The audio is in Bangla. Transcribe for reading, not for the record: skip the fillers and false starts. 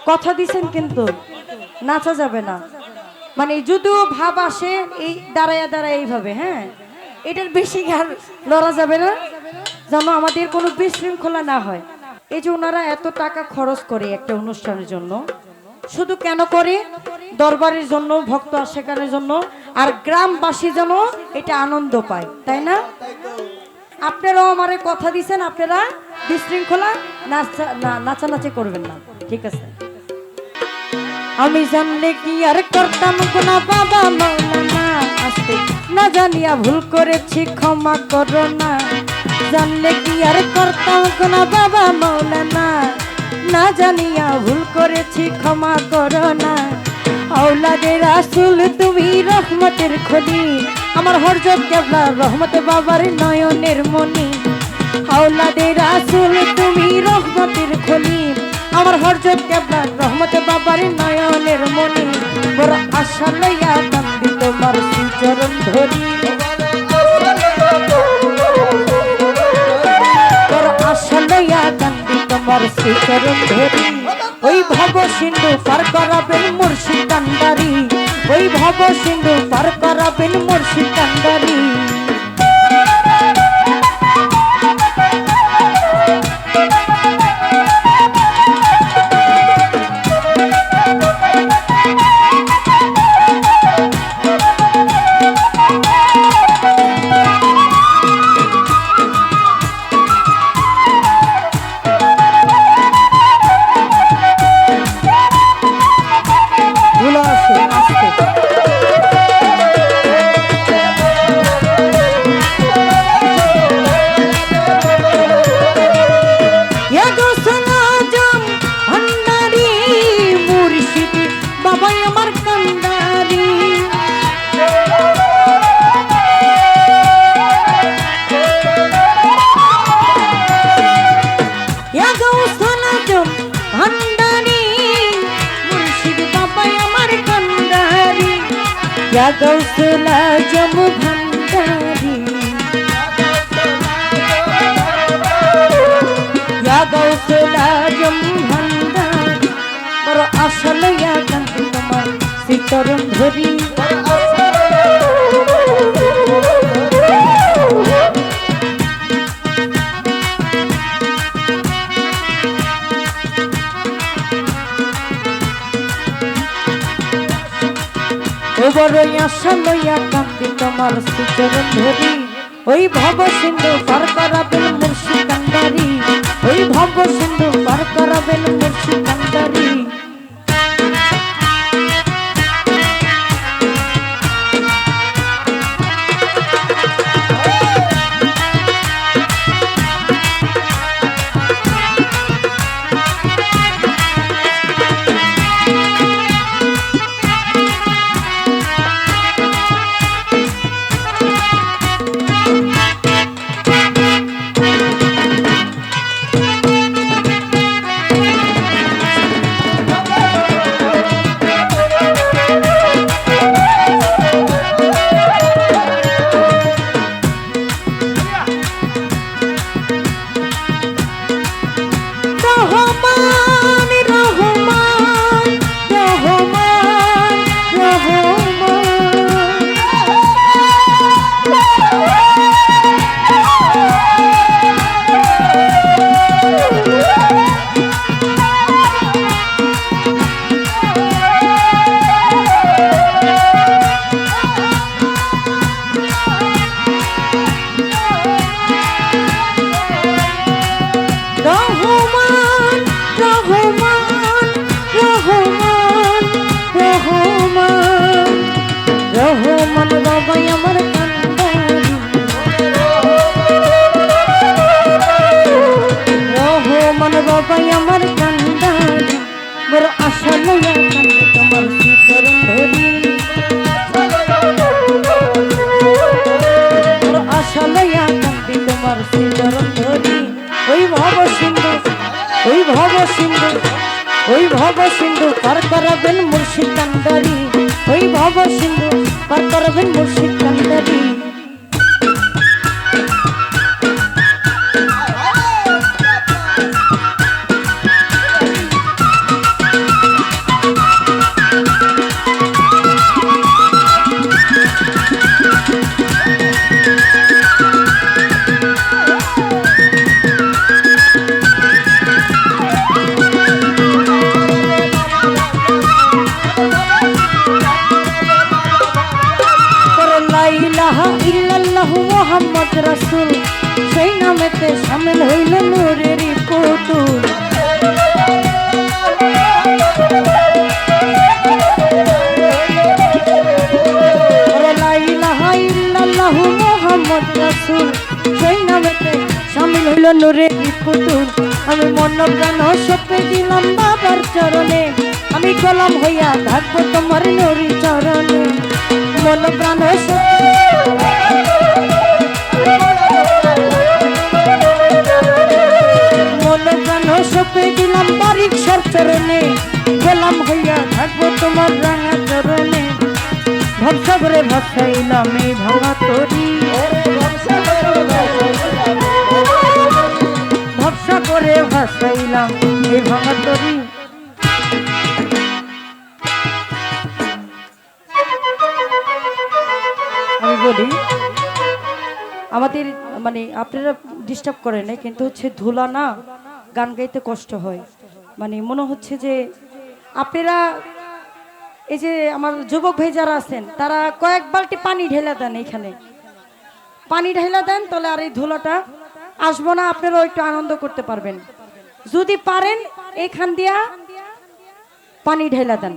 কথা দিছেন কিন্তু নাচা যাবে না, মানে যদিও ভাব আসে এই দাঁড়ায়া দাঁড়ায় এইভাবে, হ্যাঁ এটার বেশি আর লড়া যাবে না, যেন আমাদের কোনো বিশৃঙ্খলা না হয়। এই যে ওনারা এত টাকা খরচ করে একটা অনুষ্ঠানের জন্য, শুধু কেন করে? দরবারের জন্য, ভক্ত আশেকানের জন্য, আর গ্রামবাসী যেন এটা আনন্দ পায়, তাই না? আপনারাও আমারে কথা দিছেন, আপনারা বিশৃঙ্খলা নাচানাচি করবেন না, ঠিক আছে? আমি জানলে কি আর করতাম কোনা বাবা মৌলানা, আসতে না জানিয়া ভুল করেছি ক্ষমা করো না। জানলে কি আর করতাম কোনা বাবা মৌলানা, না জানিয়া ভুল করেছি ক্ষমা করো না। আওলাদে রাসূল তুমি রহমতের খনি, আমার হযরত কেবলা রহমত বাবার নয়নের মনি। আওলাদে রাসূল তুমি রহমতের খনি, আমার হযরত কেবলা রহমত বাবার নয়নের মনি। বড় আশা লইয়া কান্দি তোমার চরণ ধরি, বড় আশা লইয়া কান্দি তোমার চরণ ধরি। ওই ভব সিন্ধু পার করাবেন মুর্শিদ কান্ডারি, ওই ভব সিন্ধু পার করাবেন মুর্শিদ কান্ডারি। या गौसला जम भंडारी, या गौसला जम भंडारी। बड़ आशा लइया कांदी तोमार चरण धरी, বড় আশা লইয়া কান্দি তোমার চরণ ধরি। ওই ভব সিন্ধু পার করাবেন মুর্শিদ কান্ডারি, ওই ভব সিন্ধু পার করাবেন মুর্শিদ কান্ডারি। ওই ভব সিন্ধু পার করাবেন মুর্শিদ কান্ডারি, ওই ভব সিন্ধু পার করাবেন মুর্শিদ কান্ডারি। নুরে পুতুল আমি মন প্রাণ সপে দিলাম বাবার চরণে আমি গোলাম হইয়া থাকবো তোমার নুরি চরণে মন প্রাণ মন প্রাণ সপে দিলাম পরীক্ষার চরণে গোলাম হইয়া থাকবো তোমার রাঙা চরণে ভরসা করে ভাসাইলাম এই ভাঙা তরি ভরসা করে ভাসাইলাম এই ভাঙা তরি আমি বলি আমাদের মানে আপনারা ডিস্টার্ব করেন না কিন্তু হচ্ছে ধুলা না গান গাইতে কষ্ট হয় মানে মনে হচ্ছে যে আপনারা এই যে আমার যুবক ভাই যারা আছেন তারা কয়েক বালতি পানি ঢেলে দেন এখানে পানি ঢেলে দেন তাহলে আর এই ধুলাটা আসবো না আপনারাও একটু আনন্দ করতে পারবেন যদি পারেন এখান দিয়া পানি ঢেলে দেন